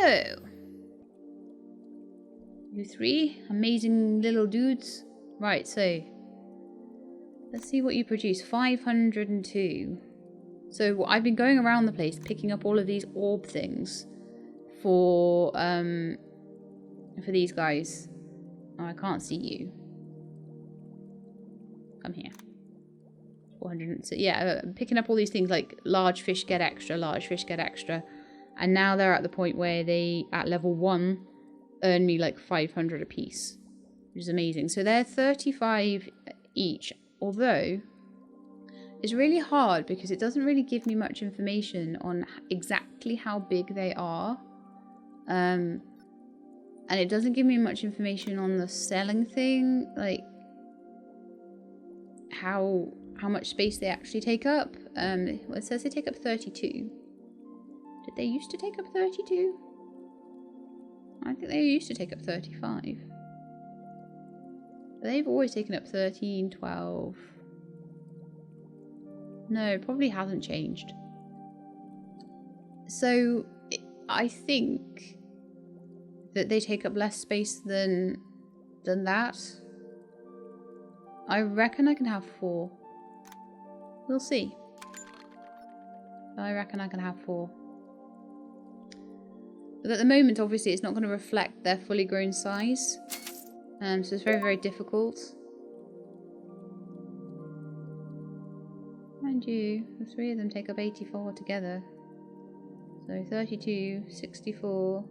Hello. You three amazing little dudes. Right, so let's see what you produce. 502. So I've been going around the place picking up all of these orb things for these guys. Oh, I can't see you. Come here. 400. So yeah, picking up all these things like large fish get extra, large fish get extra. And now they're at the point where they, at level 1, earn me like 500 a piece, which is amazing. So they're 35 each, although it's really hard because it doesn't really give me much information on exactly how big they are. And it doesn't give me much information on the selling thing, like how much space they actually take up. Well, it says they take up 32. Did they used to take up 32? I think they used to take up 35. They've always taken up 13, 12. No, it probably hasn't changed. So I think that they take up less space than that. I reckon I can have 4. We'll see. I reckon I can have 4. But at the moment, obviously, it's not going to reflect their fully grown size. So it's very, very difficult. Mind you, the 3 of them take up 84 together. So 32, 64.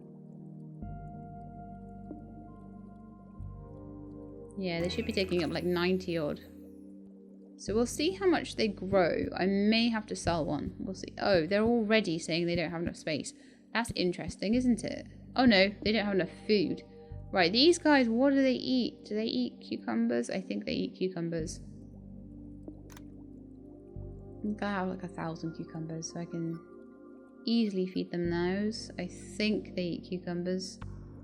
Yeah, they should be taking up like 90 odd. So we'll see how much they grow. I may have to sell one. We'll see. Oh, they're already saying they don't have enough space. That's interesting, isn't it? Oh no, they don't have enough food. Right, these guys, what do they eat? Do they eat cucumbers? I think they eat cucumbers. I'm gonna have like 1,000 cucumbers so I can easily feed them those. I think they eat cucumbers.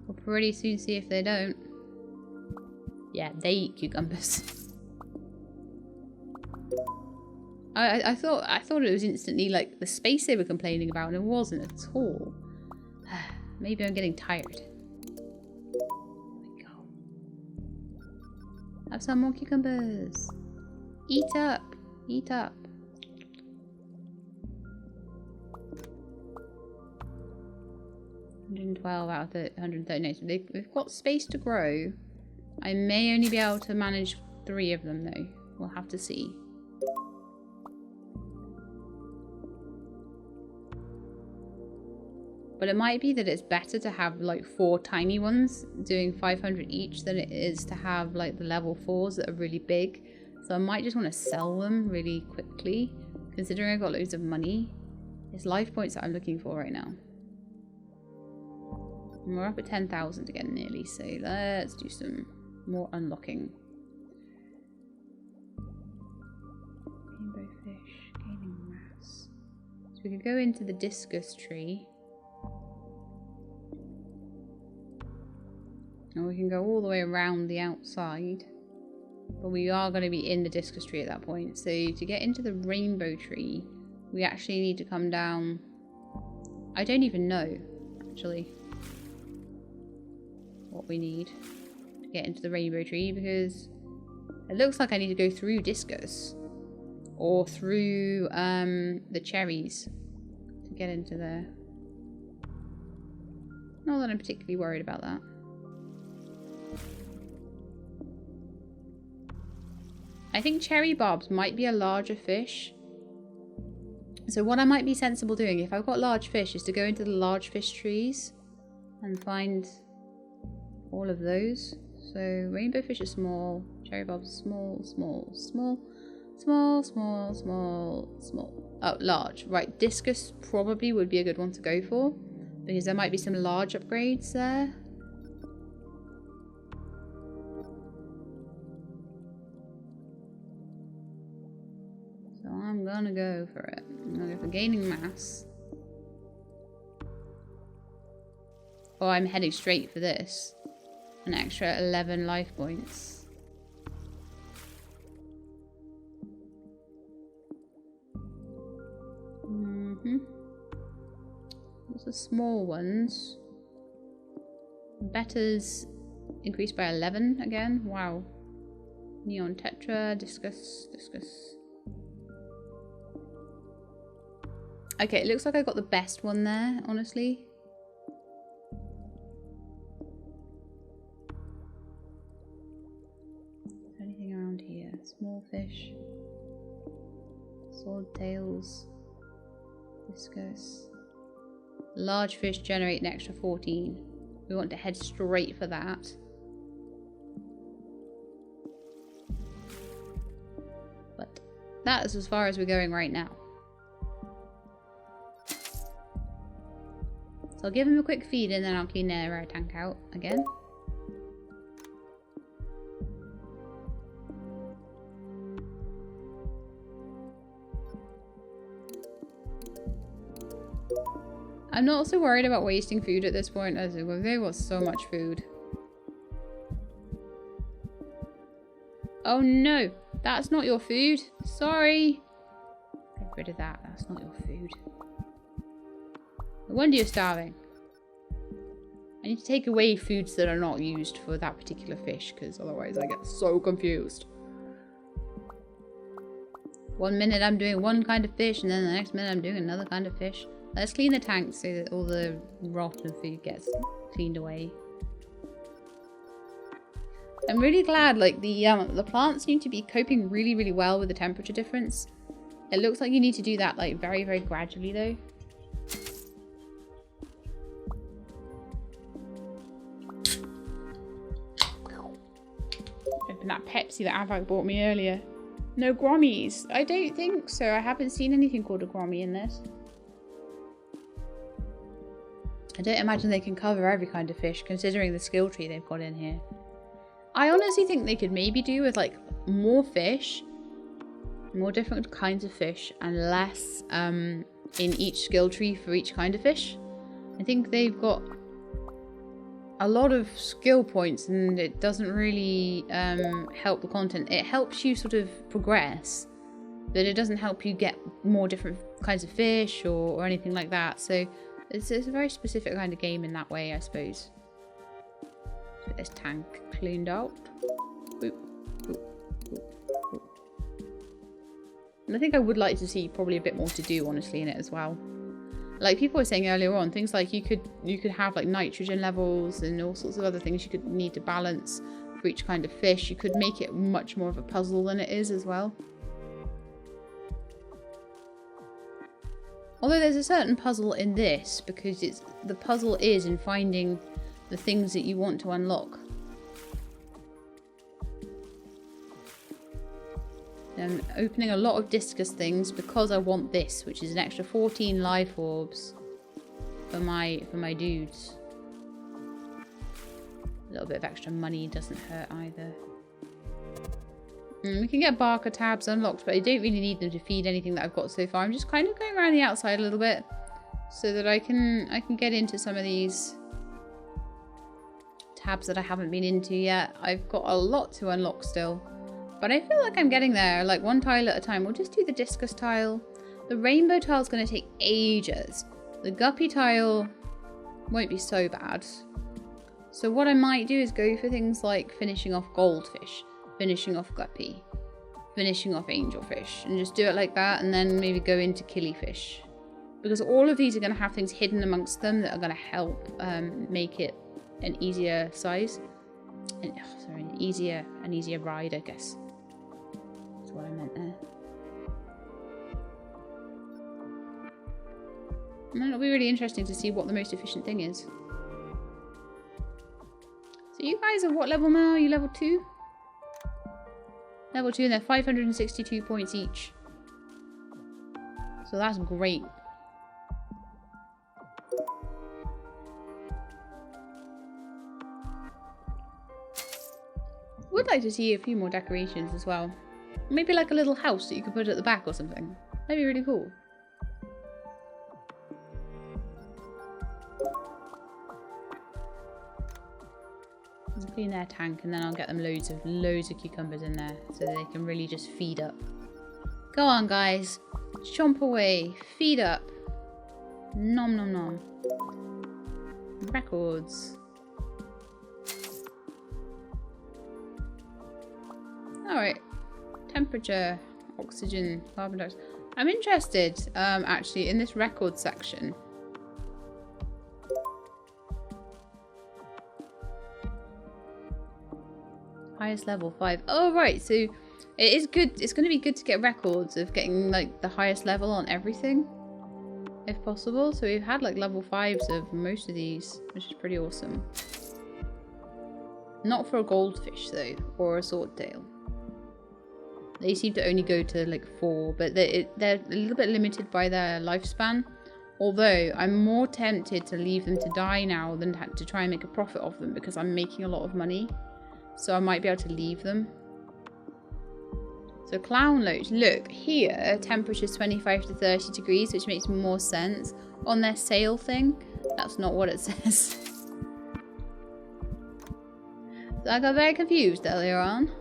We'll pretty soon see if they don't. Yeah, they eat cucumbers. I thought it was instantly like the space they were complaining about, and it wasn't at all. Maybe I'm getting tired. There we go. Have some more cucumbers. Eat up. Eat up. $112 out of the 139. So they've got space to grow. I may only be able to manage 3 of them though. We'll have to see. But it might be that it's better to have like 4 tiny ones doing 500 each than it is to have like the level 4s that are really big. So I might just want to sell them really quickly, considering I've got loads of money. It's life points that I'm looking for right now. And we're up at 10,000 again nearly, so let's do some more unlocking. Rainbow fish, gaining mass. So we could go into the discus tree. And we can go all the way around the outside. But we are going to be in the discus tree at that point. So to get into the rainbow tree, we actually need to come down. I don't even know, actually, what we need to get into the rainbow tree, because it looks like I need to go through discus or through the cherries to get into there. Not that I'm particularly worried about that. I think cherry barbs might be a larger fish. So what I might be sensible doing, if I've got large fish, is to go into the large fish trees and find all of those. So rainbow fish are small, cherry barbs small, small, small, small, small, small, small. Oh, large. Right, discus probably would be a good one to go for, because there might be some large upgrades there. So I'm gonna go for it. I'm gonna go for gaining mass. Oh, I'm heading straight for this. An extra 11 life points. Those are small ones. Betas increased by 11 again. Wow. Neon Tetra, discus. Okay, it looks like I got the best one there, honestly. Anything around here? Small fish. Swordtails. Discus. Large fish generate an extra 14. We want to head straight for that. But that is as far as we're going right now. So I'll give him a quick feed and then I'll clean their tank out again. I'm not so worried about wasting food at this point, as they've got so much food. Oh no, that's not your food. Sorry. Get rid of that. That's not your food. No wonder you're starving. I need to take away foods that are not used for that particular fish, because otherwise I get so confused. 1 minute I'm doing one kind of fish, and then the next minute I'm doing another kind of fish. Let's clean the tank so that all the rotten food gets cleaned away. I'm really glad, like, the plants seem to be coping really, really well with the temperature difference. It looks like you need to do that, like, very, very gradually, though. Open that Pepsi that Avak bought me earlier. No Grommies. I don't think so. I haven't seen anything called a Grommie in this. I don't imagine they can cover every kind of fish, considering the skill tree they've got in here. I honestly think they could maybe do with, like, more fish, more different kinds of fish, and less in each skill tree for each kind of fish. I think they've got a lot of skill points, and it doesn't really help the content. It helps you sort of progress, but it doesn't help you get more different kinds of fish or anything like that. So it's a very specific kind of game in that way, I suppose. Get this tank cleaned out. Boop, boop, boop, boop. And I think I would like to see probably a bit more to do, honestly, in it as well. Like people were saying earlier on, things like you could have like nitrogen levels and all sorts of other things you could need to balance for each kind of fish. You could make it much more of a puzzle than it is as well. Although there's a certain puzzle in this, because the puzzle is in finding the things that you want to unlock. I'm opening a lot of discus things because I want this, which is an extra 14 life orbs for my dudes. A little bit of extra money doesn't hurt either. We can get Barker tabs unlocked, but I don't really need them to feed anything that I've got so far. I'm just kind of going around the outside a little bit so that I can get into some of these tabs that I haven't been into yet. I've got a lot to unlock still, but I feel like I'm getting there, like one tile at a time. We'll just do the discus tile. The rainbow tile is going to take ages. The guppy tile won't be so bad. So what I might do is go for things like finishing off goldfish, finishing off guppy, finishing off angelfish, and just do it like that, and then maybe go into killifish, because all of these are going to have things hidden amongst them that are going to help make it an easier size, and an easier ride, I guess. That's what I meant there. And then it'll be really interesting to see what the most efficient thing is. So you guys are what level now? Are you level 2? Level 2, and they're 562 points each. So that's great. Would like to see a few more decorations as well. Maybe like a little house that you could put at the back or something. That'd be really cool. I'll clean their tank, and then I'll get them loads of cucumbers in there so that they can really just feed up. Go on, guys. Chomp away. Feed up. Nom nom nom. Records. temperature, oxygen, carbon dioxide. I'm interested, actually, in this record section. Highest level 5. Oh, right. So it is good. It's going to be good to get records of getting like the highest level on everything, if possible. So we've had like level 5s of most of these, which is pretty awesome. Not for a goldfish though, or a swordtail. They seem to only go to like 4, but they're a little bit limited by their lifespan. Although I'm more tempted to leave them to die now than to try and make a profit of them, because I'm making a lot of money. So I might be able to leave them. So clown loach. Look, here temperature's 25 to 30 degrees, which makes more sense. On their sail thing, that's not what it says. So I got very confused earlier on.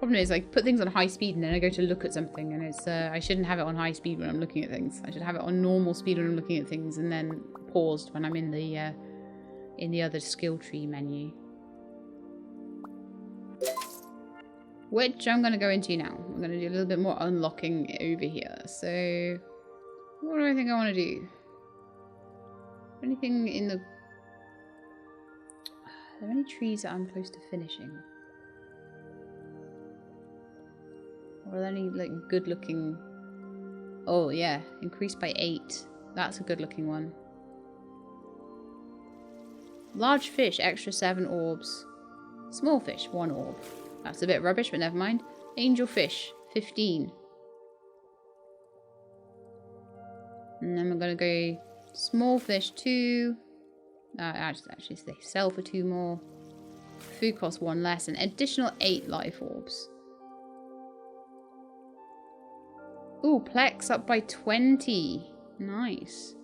Problem is, I put things on high speed and then I go to look at something, and it's I shouldn't have it on high speed when I'm looking at things. I should have it on normal speed when I'm looking at things, and then paused when I'm in the other skill tree menu. Which I'm going to go into now. I'm going to do a little bit more unlocking over here. So, what do I think I want to do? Anything in the... Are there any trees that I'm close to finishing? Or are there any, like, good-looking... Oh, yeah. Increased by 8. That's a good-looking one. Large fish, extra 7 orbs. Small fish, 1 orb. That's a bit rubbish, but never mind. Angel fish, 15. And then we're going to go small fish, 2. Actually, they sell for 2 more. Food costs 1 less. An additional 8 life orbs. Ooh, Plex up by 20. Nice.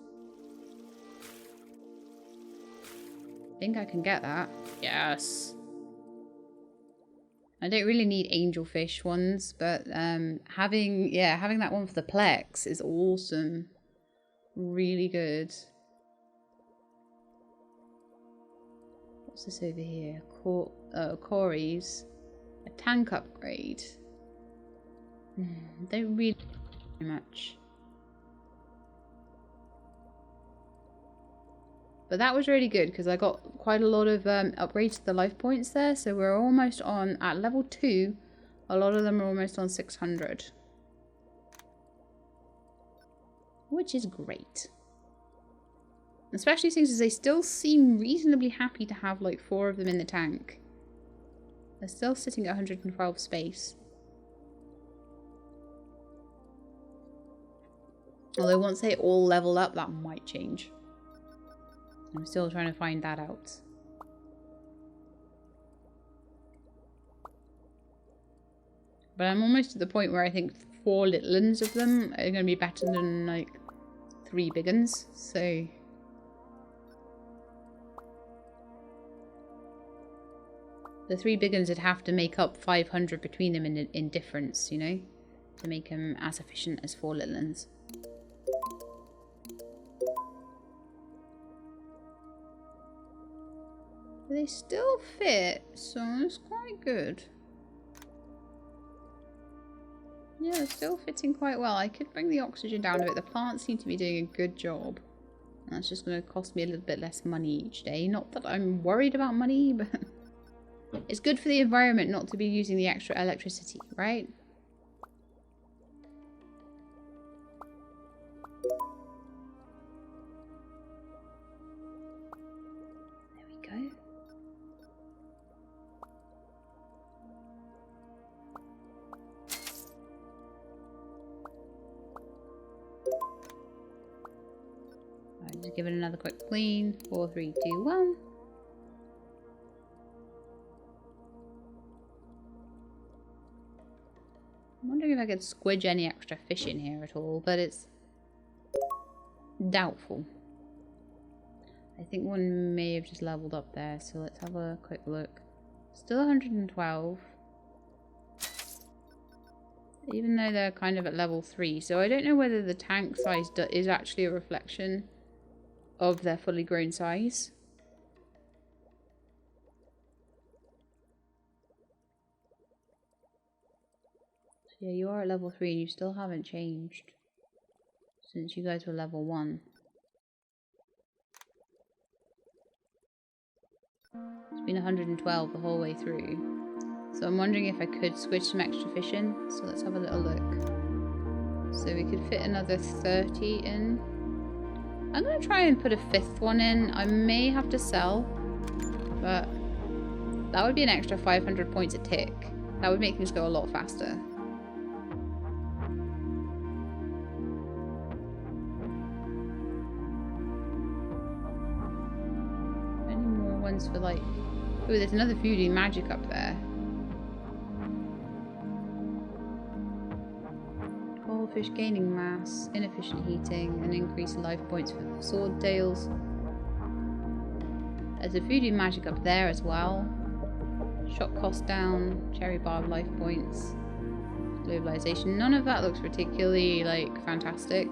I think I can get that. Yes. I don't really need angelfish ones, but having that one for the Plex is awesome. Really good. What's this over here? Corey's. A tank upgrade. Don't really much. But that was really good because I got quite a lot of upgrades to the life points there. So we're almost on, at level 2, a lot of them are almost on 600. Which is great. Especially since they still seem reasonably happy to have like 4 of them in the tank. They're still sitting at 112 space. Although once they all level up, that might change. I'm still trying to find that out. But I'm almost at the point where I think 4 little uns of them are going to be better than like 3 big uns. So the 3 big uns would have to make up 500 between them in difference, you know, to make them as efficient as 4 little uns. They still fit, so it's quite good. Yeah, they're still fitting quite well. I could bring the oxygen down a bit. The plants seem to be doing a good job. And that's just going to cost me a little bit less money each day. Not that I'm worried about money, but it's good for the environment not to be using the extra electricity, right? There we go. Just give it another quick clean. 4, 3, 2, 1. I'm wondering if I could squidge any extra fish in here at all, but it's doubtful. I think one may have just leveled up there, so let's have a quick look. Still 112. Even though they're kind of at level 3, so I don't know whether the tank size is actually a reflection of their fully grown size. So yeah, you are at level 3 and you still haven't changed since you guys were level 1. It's been 112 the whole way through. So I'm wondering if I could switch some extra fish in. So let's have a little look. So we could fit another 30 in. I'm going to try and put a 5th one in. I may have to sell, but that would be an extra 500 points a tick. That would make things go a lot faster. Any more ones for like... Oh, there's another voodoo magic up there. Fish gaining mass, inefficient heating, and increased life points for sword tails. There's a voodoo magic up there as well. Shot cost down, cherry barb life points, globalization. None of that looks particularly like fantastic.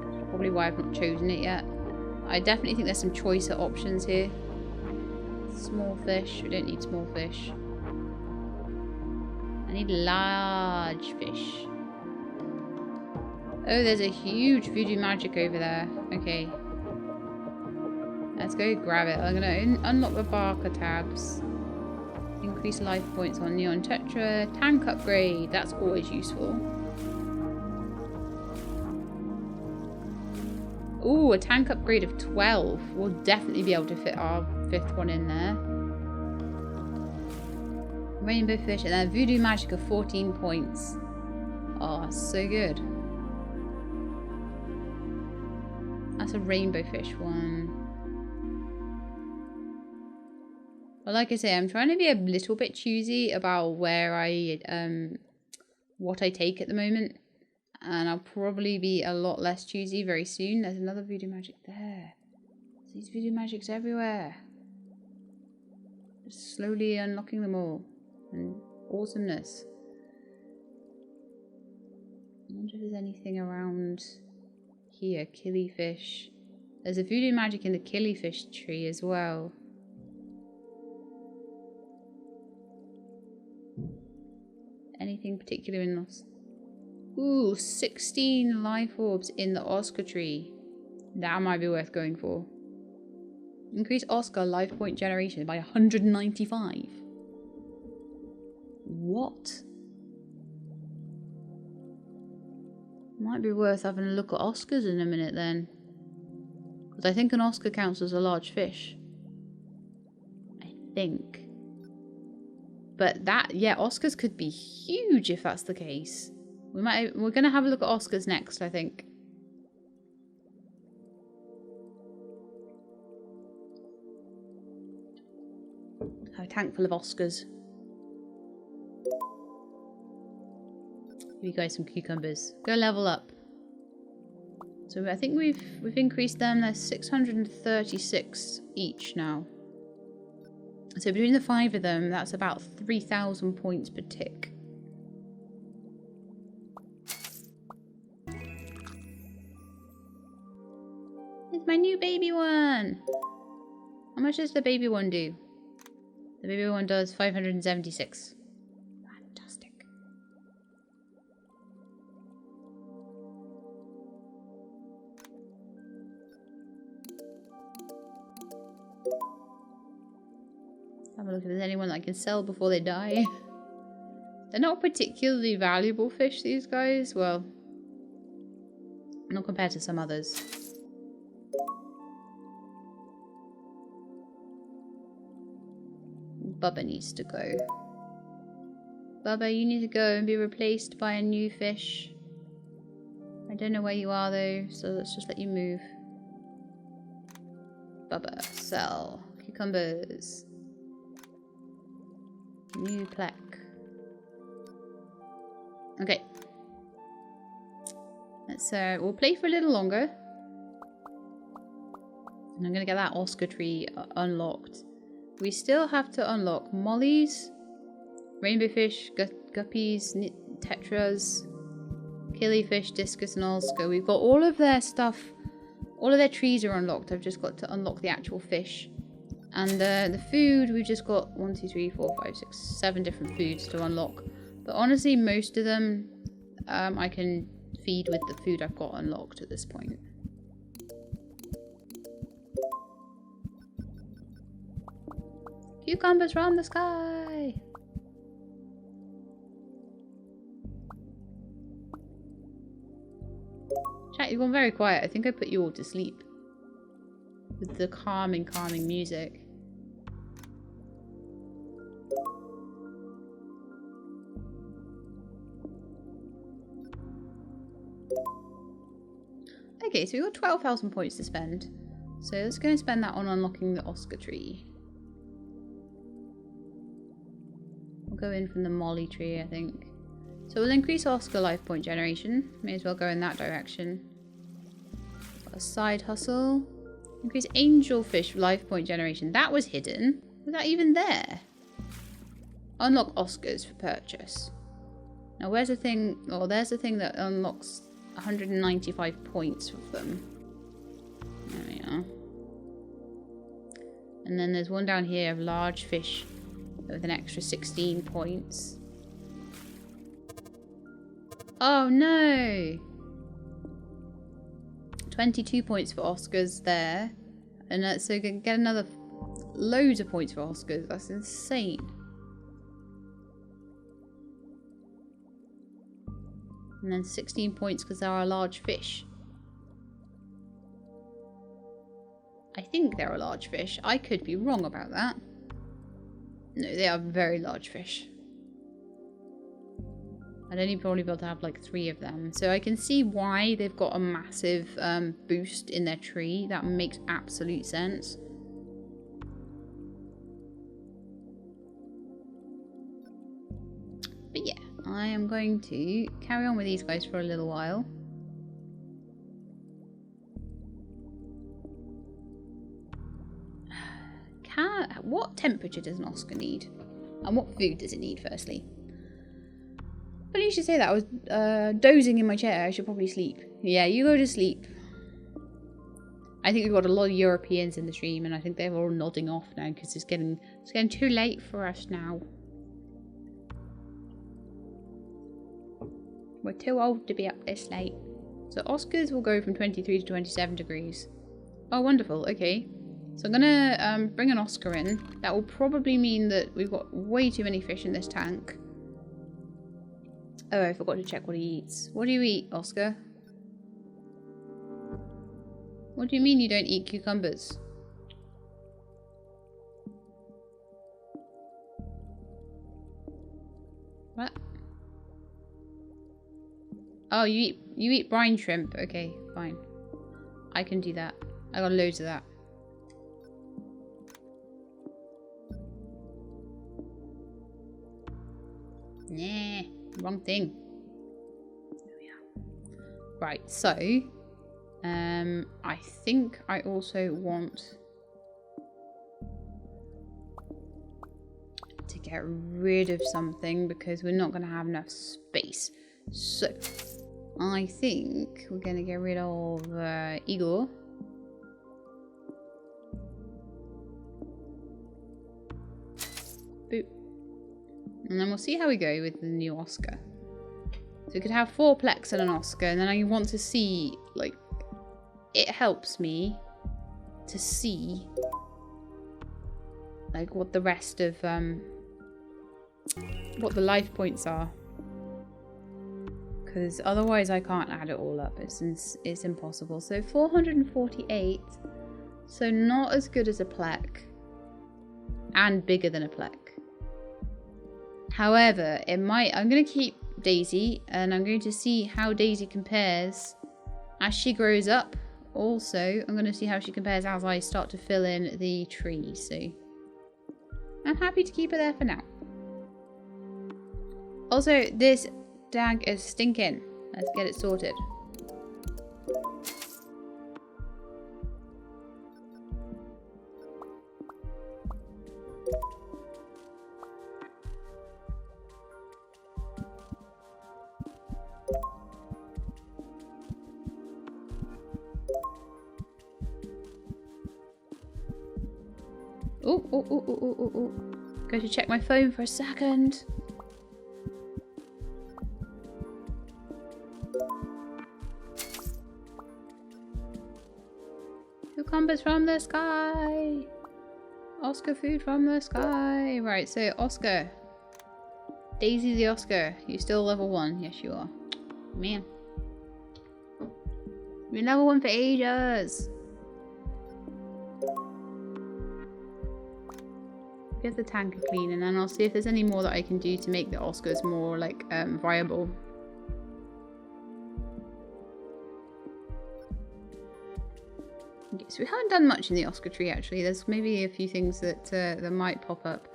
That's probably why I've not chosen it yet. I definitely think there's some choicer options here. Small fish, we don't need small fish. I need large fish. Oh, there's a huge voodoo magic over there. Okay. Let's go grab it. I'm going to unlock the Barker tabs. Increase life points on Neon Tetra. Tank upgrade. That's always useful. Ooh, a tank upgrade of 12. We'll definitely be able to fit our 5th one in there. Rainbow fish and then voodoo magic of 14 points. Oh, so good. That's a rainbow fish one. Well, like I say, I'm trying to be a little bit choosy about where what I take at the moment. And I'll probably be a lot less choosy very soon. There's another voodoo magic there. These voodoo magics everywhere. Just slowly unlocking them all. And awesomeness. I wonder if there's anything around here. Killifish. There's a voodoo magic in the killifish tree as well. Anything particular in this? Ooh, 16 life orbs in the Oscar tree. That might be worth going for. Increase Oscar life point generation by 195. What? Might be worth having a look at Oscars in a minute then. Because I think an Oscar counts as a large fish. I think. But that, yeah, Oscars could be huge if that's the case. We're gonna have a look at Oscars next, I think. Have a tank full of Oscars. Give you guys some cucumbers. Go level up. So I think we've increased them. There's 636 each now. So between the 5 of them, that's about 3,000 points per tick. It's my new baby one. How much does the baby one do? The baby one does 576. Fantastic. Have a look if there's anyone that I can sell before they die. They're not particularly valuable fish, these guys. Well, not compared to some others. Bubba needs to go. Bubba, you need to go and be replaced by a new fish. I don't know where you are though, so let's just let you move. Bubba, sell. Cucumbers. New plaque. Okay. Let's we'll play for a little longer. And I'm gonna get that Oscar tree unlocked. We still have to unlock mollies, rainbow fish, guppies, tetras, Killifish, Discus, and Oscar. We've got all of their stuff. All of their trees are unlocked. I've just got to unlock the actual fish. And the food, we've just got 1, 2, 3, 4, 5, 6, 7 different foods to unlock. But honestly, most of them I can feed with the food I've got unlocked at this point. Cucumbers from the sky! Chat, you've gone very quiet. I think I put you all to sleep. With the calming music. Okay, so we've got 12,000 points to spend. So let's go and spend that on unlocking the Oscar tree. We'll go in from the Molly tree, I think. So we'll increase Oscar life point generation. May as well go in that direction. Got a side hustle. Increase angelfish life point generation. That was hidden. Was that even there? Unlock Oscars for purchase. Now where's the thing? Oh, there's the thing that unlocks 195 points of them. There we are. And then there's one down here of large fish with an extra 16 points. Oh no! 22 points for Oscars there. And so you can get another loads of points for Oscars. That's insane. And then 16 points because there are large fish. I think there are large fish. I could be wrong about that. No, they are very large fish. I'd only probably be able to have like 3 of them. So I can see why they've got a massive boost in their tree. That makes absolute sense. But yeah, I am going to carry on with these guys for a little while. What temperature does an Oscar need? And what food does it need, firstly? But you should say that. I was dozing in my chair. I should probably sleep. Yeah, you go to sleep. I think we've got a lot of Europeans in the stream, and I think they're all nodding off now because it's getting too late for us now. We're too old to be up this late. So Oscars will go from 23 to 27 degrees. Oh, wonderful. Okay. So I'm gonna bring an Oscar in. That will probably mean that we've got way too many fish in this tank. Oh, I forgot to check what he eats. What do you eat, Oscar? What do you mean you don't eat cucumbers? What? Oh, you eat brine shrimp. Okay, fine. I can do that. I got loads of that. Nah, wrong thing. There we are. Right, so I think I also want to get rid of something because we're not going to have enough space. So I think we're going to get rid of Igor. Boop. And then we'll see how we go with the new Oscar. So we could have 4 Plex and an Oscar, and then I want to see, like, it helps me to see, like, what the rest of, what the life points are. Because otherwise I can't add it all up. It's impossible. So 448. So not as good as a Plek. And bigger than a Plek. However, it might... I'm going to keep Daisy. And I'm going to see how Daisy compares as she grows up. Also, I'm going to see how she compares as I start to fill in the tree. So I'm happy to keep her there for now. Also, this dag is stinking. Let's get it sorted. Oh, oh, oh, oh, oh, oh, oh. Go to check my phone for a second. Cucumbers from the sky. Oscar food from the sky. Right, so Oscar. Daisy the Oscar. You still level 1? Yes, you are. Man. You've been level 1 for ages. Get the tanker clean and then I'll see if there's any more that I can do to make the Oscars more like viable. Okay, so we haven't done much in the Oscar tree actually. There's maybe a few things that that might pop up.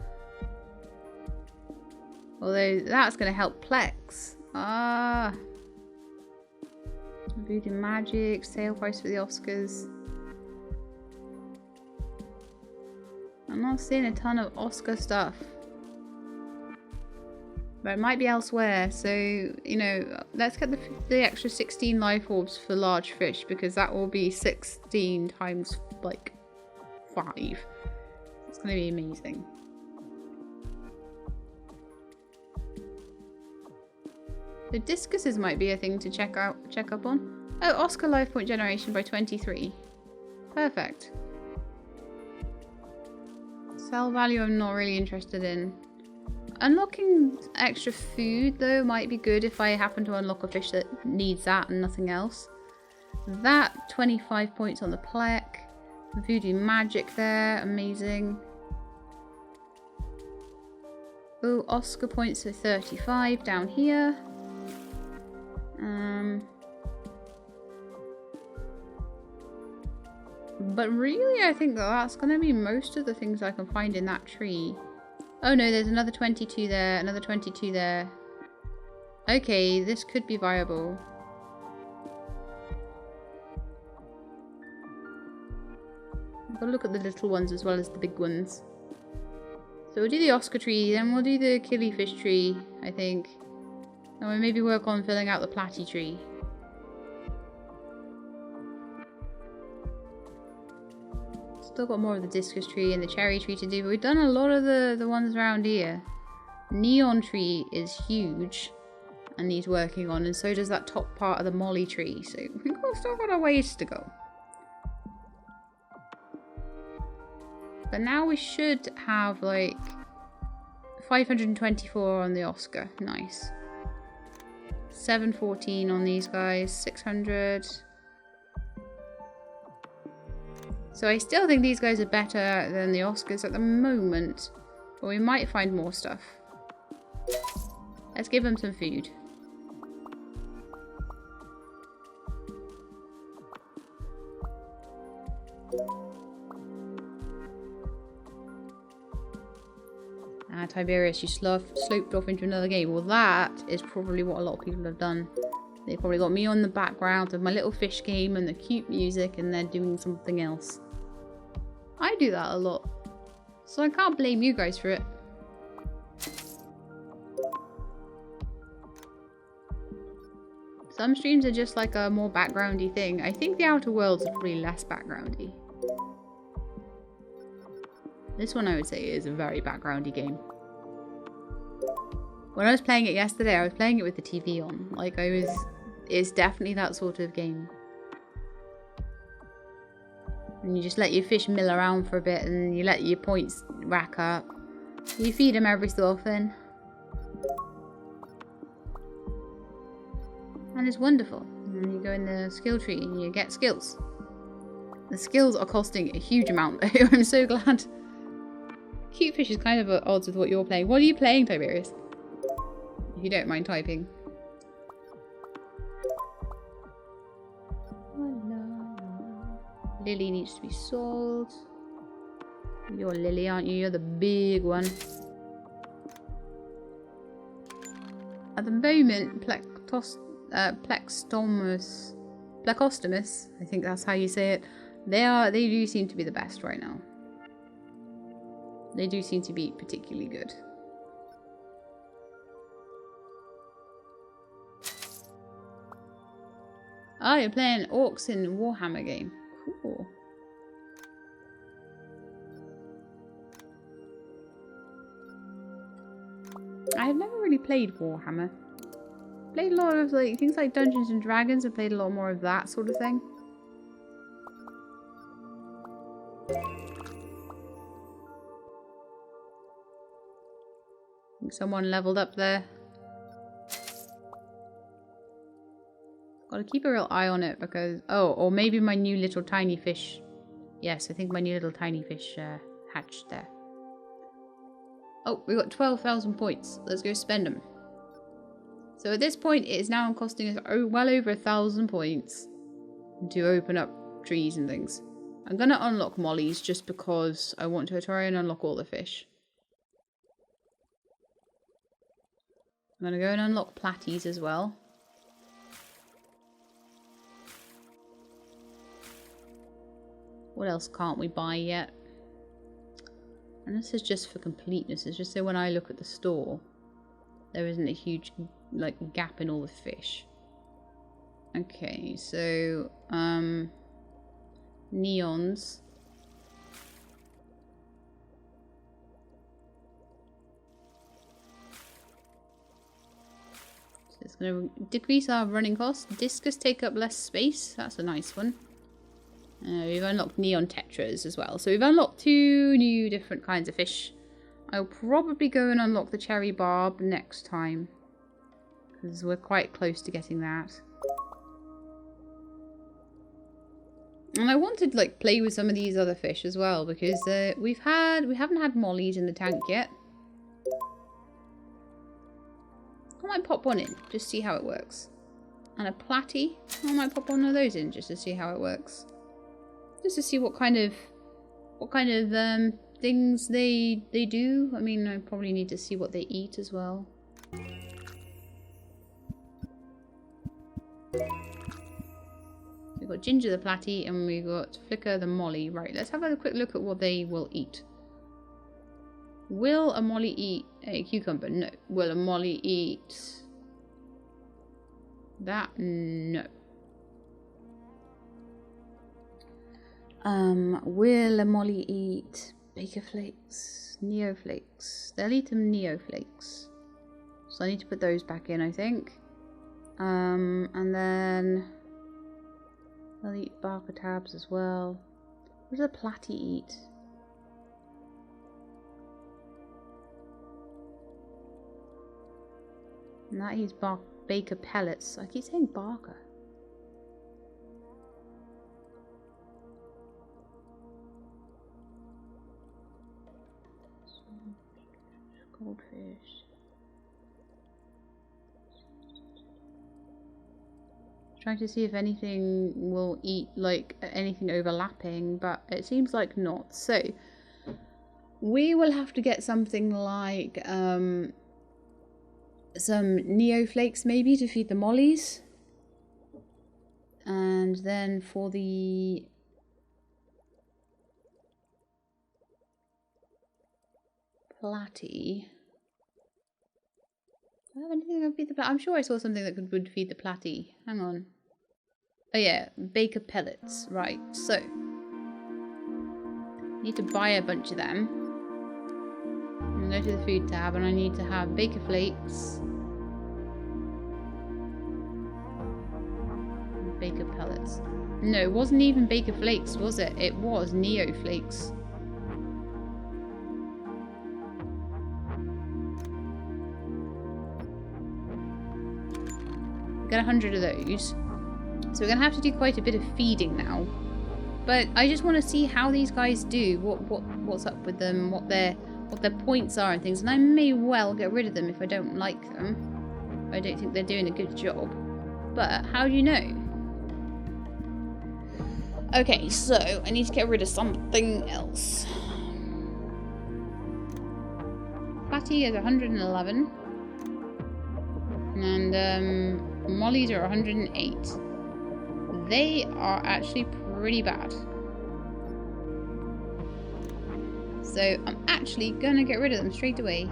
Although that's going to help Plex. Ah. Voodoo Magic, sale price for the Oscars. I'm not seeing a ton of Oscar stuff. But it might be elsewhere, so, you know, let's get the extra 16 life orbs for large fish, because that will be 16 times, like, 5. It's going to be amazing. The discuses might be a thing to check up on. Oh, Oscar life point generation by 23. Perfect. Sell value I'm not really interested in. Unlocking extra food though might be good if I happen to unlock a fish that needs that and nothing else. That 25 points on the Plek. Voodoo Magic there, amazing. Oh, Oscar points for 35 down here. But really I think that's going to be most of the things I can find in that tree. Oh no, there's another 22 there, another 22 there. Okay, this could be viable. I've got to look at the little ones as well as the big ones. So we'll do the Oscar tree, then we'll do the killifish tree, I think. And we'll maybe work on filling out the platy tree. Still got more of the discus tree and the cherry tree to do, but we've done a lot of the ones around here. Neon tree is huge and needs working on, and so does that top part of the molly tree, so we've still got a ways to go. But now we should have like 524 on the Oscar. Nice. 714 on these guys. 600. So I still think these guys are better than the Oscars at the moment. But we might find more stuff. Let's give them some food. Tiberius, you sloped off into another game. Well, that is probably what a lot of people have done. They probably got me on the background of my little fish game and the cute music, and they're doing something else. I do that a lot. So I can't blame you guys for it. Some streams are just like a more backgroundy thing. I think the Outer Worlds are probably less backgroundy. This one I would say is a very backgroundy game. When I was playing it yesterday, I was playing it with the TV on. Like it's definitely that sort of game. And you just let your fish mill around for a bit and you let your points rack up. You feed them every so often. And it's wonderful. And then you go in the skill tree and you get skills. The skills are costing a huge amount though. I'm so glad. Cute fish is kind of at odds with what you're playing. What are you playing, Tiberius? If you don't mind typing. Lily needs to be sold. You're Lily, aren't you? You're the big one. At the moment, Plecostomus, I think that's how you say it. They do seem to be the best right now. They do seem to be particularly good. Oh, you're playing orcs in Warhammer game. Cool. I've never really played Warhammer. Played a lot of like things like Dungeons and Dragons. I played a lot more of that sort of thing. I think someone leveled up there. Gotta keep a real eye on it because... Oh, or maybe my new little tiny fish. Yes, I think my new little tiny fish hatched there. Oh, we got 12,000 points. Let's go spend them. So at this point, it is now costing us well over 1,000 points to open up trees and things. I'm going to unlock mollies just because I want to try and unlock all the fish. I'm going to go and unlock platies as well. What else can't we buy yet? And this is just for completeness. It's just so when I look at the store, there isn't a huge like gap in all the fish. Okay, so neons. So it's going to decrease our running costs. Discus take up less space. That's a nice one. We've unlocked neon tetras as well. So we've unlocked 2 new different kinds of fish. I'll probably go and unlock the cherry barb next time, because we're quite close to getting that. And I wanted to like play with some of these other fish as well, because we haven't had mollies in the tank yet. I might pop one in, just see how it works. And a platy, I might pop one of those in just to see how it works. Just to see what kind of things they do. I mean, I probably need to see what they eat as well. We've got Ginger the platy and we've got Flicker the molly. Right, let's have a quick look at what they will eat. Will a molly eat a cucumber? No. Will a molly eat that? No. Will a molly eat Baker Flakes? Neo Flakes. They'll eat them Neo Flakes. So I need to put those back in, I think. And then they'll eat Barker tabs as well. What does a platy eat? And that eats Baker pellets. I keep saying Barker. Goldfish. Trying to see if anything will eat like anything overlapping, but it seems like not. So we will have to get something like some Neo Flakes maybe to feed the mollies. And then for the platy, do I have anything that would feed the platy? I'm sure I saw something that would feed the platy. Hang on. Oh yeah, Baker pellets. Right, so need to buy a bunch of them. I'm gonna go to the food tab and I need to have Baker Flakes. Baker pellets. No, it wasn't even Baker Flakes, was it? It was Neo Flakes. Get 100 of those. So we're gonna have to do quite a bit of feeding now. But I just want to see how these guys do. What's up with them? What their points are and things. And I may well get rid of them if I don't like them. I don't think they're doing a good job. But how do you know? Okay, so I need to get rid of something else. Fatty is 111. And mollies are 108. They are actually pretty bad. So I'm actually going to get rid of them straight away.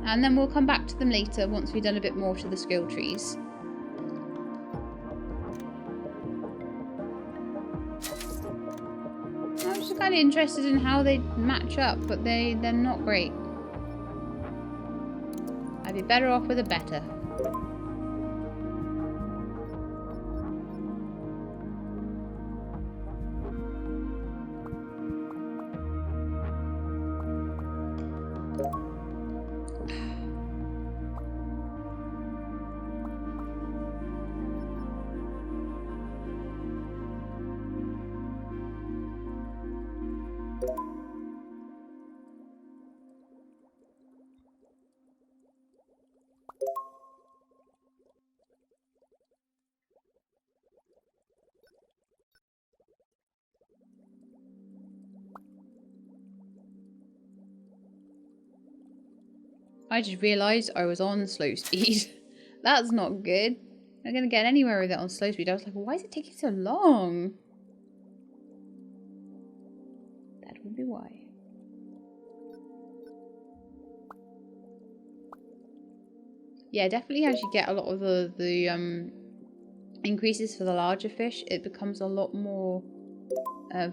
And then we'll come back to them later once we've done a bit more to the skill trees. I'm just kind of interested in how they match up, but they're not great. I'd be better off with a better. I just realised I was on slow speed. That's not good. I'm not going to get anywhere with it on slow speed. I was like, why is it taking so long? That would be why. Yeah, definitely as you get a lot of the increases for the larger fish, it becomes a lot more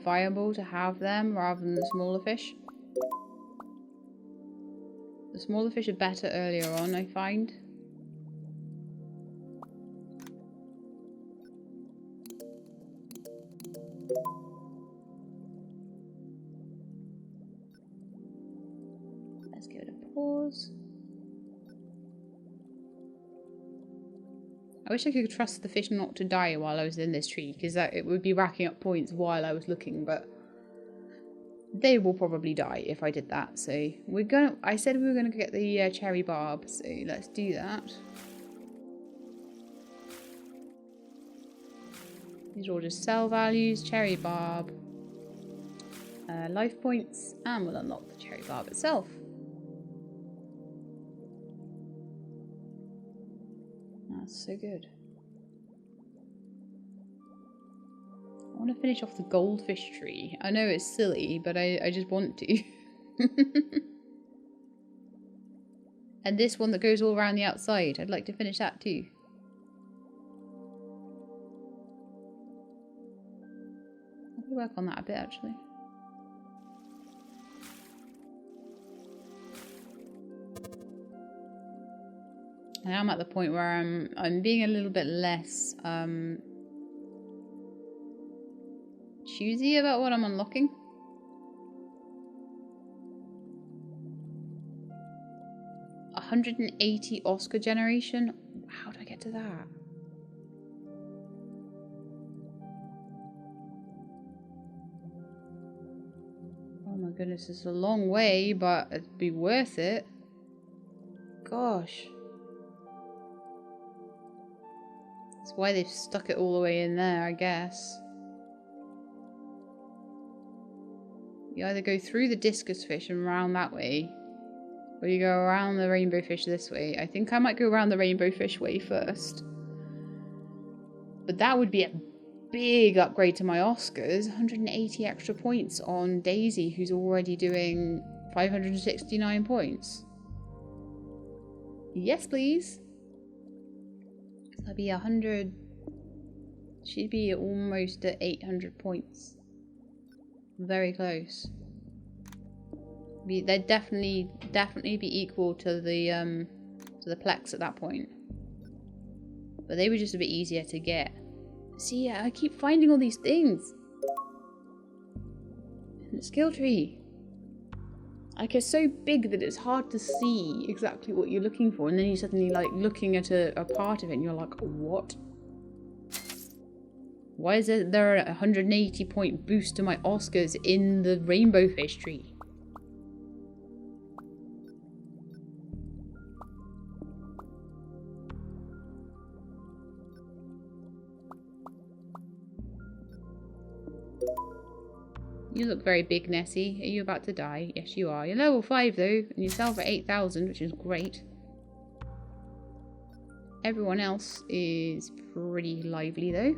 viable to have them rather than the smaller fish. The smaller fish are better earlier on, I find. Let's give it a pause. I wish I could trust the fish not to die while I was in this tree, because it would be racking up points while I was looking, but they will probably die if I did that. So we're gonna. I said we were gonna get the cherry barb, so let's do that. These are all just sell values, cherry barb, life points, and we'll unlock the cherry barb itself. That's so good. I want to finish off the goldfish tree. I know it's silly, but I just want to. And this one that goes all around the outside, I'd like to finish that too. I could work on that a bit actually. I am at the point where I'm being a little bit less choosy about what I'm unlocking. $180 Oscar generation. How do I get to that? Oh my goodness, it's a long way, but it'd be worth it. Gosh. That's why they've stuck it all the way in there, I guess. You either go through the discus fish and round that way, or you go around the rainbow fish this way. I think I might go around the rainbow fish way first. But that would be a big upgrade to my Oscars. 180 extra points on Daisy, who's already doing 569 points. Yes, please. That'd be 100. She'd be almost at 800 points. Very close. They'd definitely be equal to the Plex at that point. But they were just a bit easier to get. See, I keep finding all these things in the skill tree. Like, it's so big that it's hard to see exactly what you're looking for, and then you suddenly like looking at a part of it and you're like, what? Why is there a 180 point boost to my Oscars in the rainbow fish tree? You look very big, Nessie. Are you about to die? Yes, you are. You're level 5 though, and you sell for 8,000, which is great. Everyone else is pretty lively though.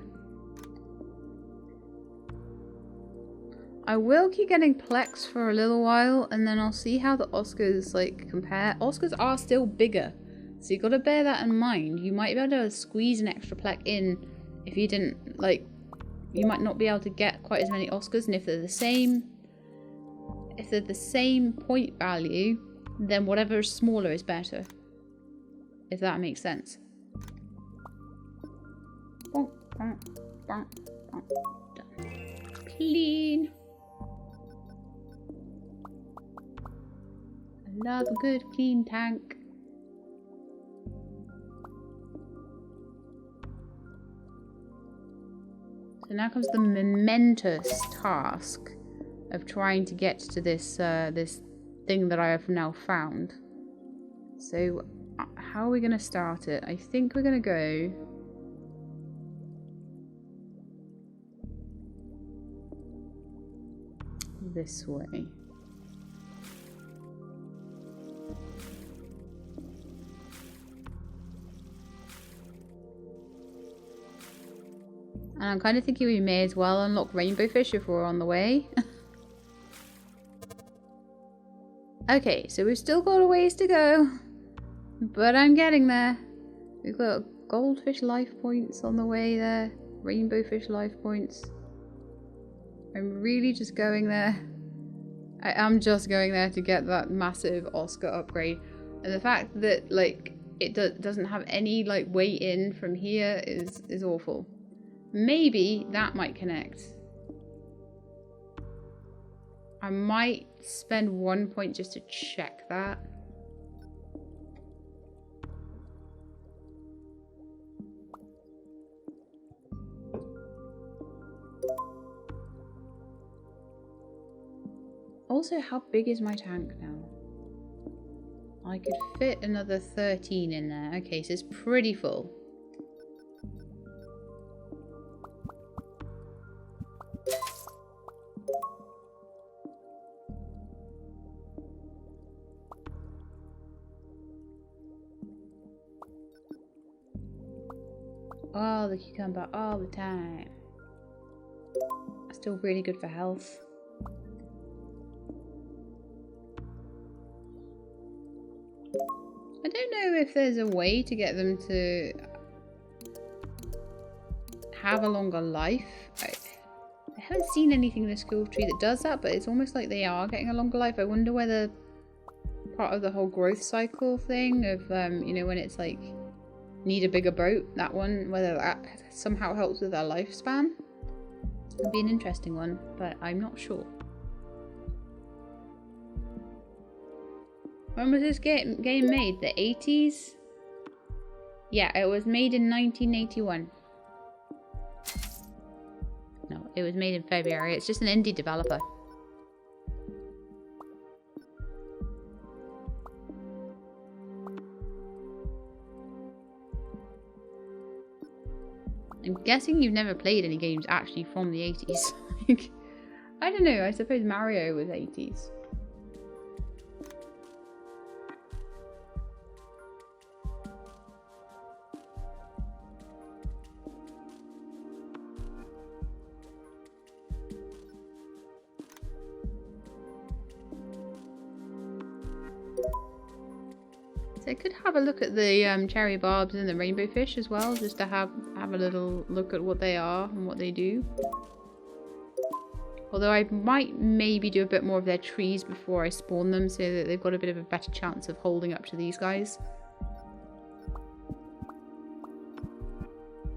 I will keep getting Plex for a little while, and then I'll see how the Oscars like compare. Oscars are still bigger, so you got to bear that in mind. You might be able to squeeze an extra Plex in if you didn't like. You might not be able to get quite as many Oscars, and if they're the same point value, then whatever is smaller is better. If that makes sense. Bonk, bonk, bonk, bonk. Done. Clean. I love a good clean tank. So now comes the momentous task of trying to get to this this thing that I have now found. So how are we going to start it? I think we're going to go this way. And I'm kind of thinking we may as well unlock rainbow fish if we're on the way. Okay, so we've still got a ways to go. But I'm getting there. We've got goldfish life points on the way there. Rainbow fish life points. I'm really just going there. I am just going there to get that massive Oscar upgrade. And the fact that, like, it doesn't have any, like, way in from here is awful. Maybe that might connect. I might spend 1 point just to check that. Also, how big is my tank now? I could fit another 13 in there. Okay, so it's pretty full. All the cucumber all the time. Still really good for health. I don't know if there's a way to get them to have a longer life. I haven't seen anything in the skill tree that does that, but it's almost like they are getting a longer life. I wonder whether part of the whole growth cycle thing of, you know, when it's like, need a bigger boat, that one, whether that somehow helps with their lifespan. It'd be an interesting one, but I'm not sure. When was this game made? The 80s? Yeah, it was made in 1981. No, it was made in February. It's just an indie developer. I'm guessing you've never played any games actually from the 80s. I don't know, I suppose Mario was 80s. So I could have a look at the cherry barbs and the rainbow fish as well, just to have a little look at what they are and what they do. Although I might maybe do a bit more of their trees before I spawn them, so that they've got a bit of a better chance of holding up to these guys.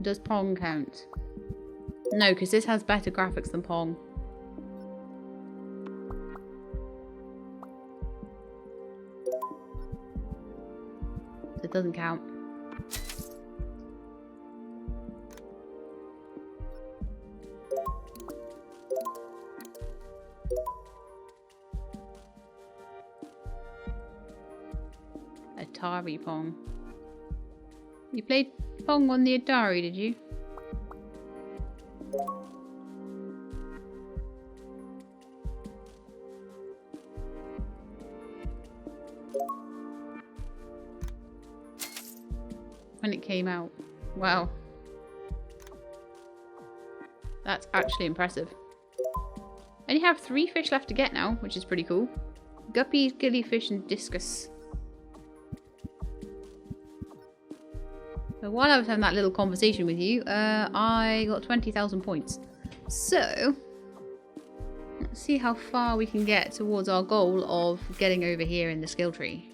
Does Pong count? No, because this has better graphics than Pong. It doesn't count. Atari Pong. You played Pong on the Atari, did you? When it came out. Wow. That's actually impressive. I only have 3 fish left to get now, which is pretty cool. Guppies, gillyfish, and discus. So while I was having that little conversation with you, I got 20,000 points. So, let's see how far we can get towards our goal of getting over here in the skill tree.